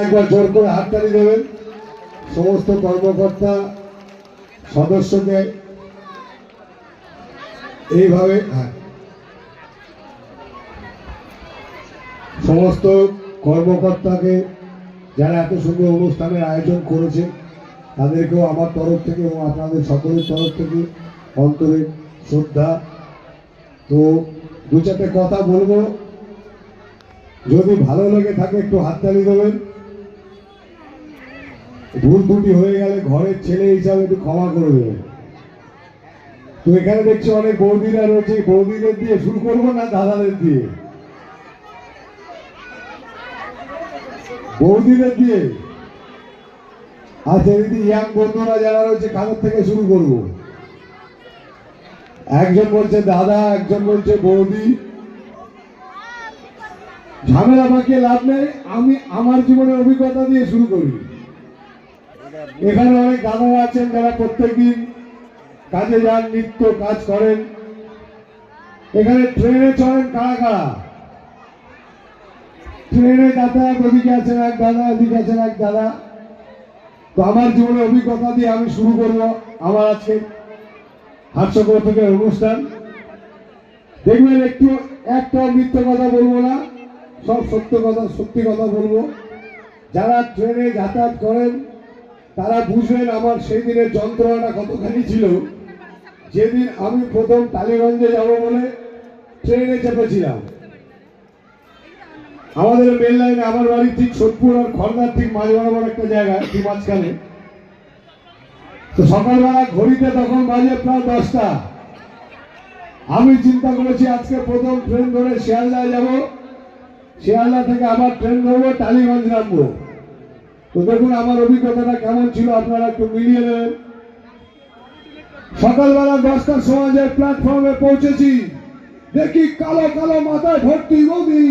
একবার জোর করে হাততালি দেবেন সমস্ত কর্মকর্তা সদস্যকে এইভাবে সমস্ত কর্মকর্তাকে যারা এত সুন্দর অনুষ্ঠানের আয়োজন করেছে তাদেরকেও আমার তরফ থেকে এবং আপনাদের সকলের তরফ থেকে অন্তরে শ্রদ্ধা। তো দু চারটে কথা বলবো, যদি ভালো লেগে থাকে একটু হাততালি দেবেন। ভুল ত্রুটি হয়ে গেলে ঘরের ছেলে হিসাবে একটু ক্ষমা করে দেবেন। তো এখানে দেখছি অনেক বৌদিরা রয়েছে, বৌদিদের দিয়ে শুরু করবো না দাদাদের দিয়ে? বৌদিদের দিয়ে। আচ্ছা দিদি, ইয়াং বন্ধুরা যারা রয়েছে কাদের থেকে শুরু করব? একজন বলছে দাদা, একজন বলছে বৌদি। ঝামেলা পাকিয়ে লাভ নেই, আমি আমার জীবনের অভিজ্ঞতা দিয়ে শুরু করি। এখানে অনেক দাদারা আছেন যারা প্রত্যেকদিন কাজে যান, নিত্য কাজ করেন। এখানে ট্রেনে চড়েন কারা কারা? ট্রেনে যাতায়াত, ওদিকে আছেন এক দাদা, ওদিকে আছেন এক দাদা। তো আমার জীবনের অভিজ্ঞতা দিয়ে আমি শুরু করবো আমার আজকে হাস্যকৌতুকের অনুষ্ঠান। দেখবেন একটু একটা মিথ্যে কথা বলবো না, সব সত্যি কথা বলবো। যারা ট্রেনে যাতায়াত করেন তারা বুঝবেন আমার সেই দিনের যন্ত্রণাটা কতখানি ছিল। যেদিন আমি প্রথম টালিগঞ্জে যাব বলে ট্রেনে চেপেছিলাম। আমাদের মেন লাইনে, আমার বাড়ি ঠিক সোদপুর আর খড়দার ঠিক মাঝ বরাবর একটা জায়গা, ঠিক মাঝখানে। তো সকালবেলা ঘড়িতে তখন বাজে প্রায় 10টা। আমি চিন্তা করেছি আজকে প্রথম ট্রেন ধরে শিয়ালদা যাব, শিয়ালদা থেকে আবার ট্রেন ধরবো, টালিগঞ্জ নামবো। তো দেখুন আমার অভিজ্ঞতাটা কেমন ছিল, আপনারা একটু মিলিয়ে নেবেন। সকালবেলা 10টার সময় যে প্ল্যাটফর্মে পৌঁছেছি, দেখি কালো কালো মাথায় ভর্তি বৌদি।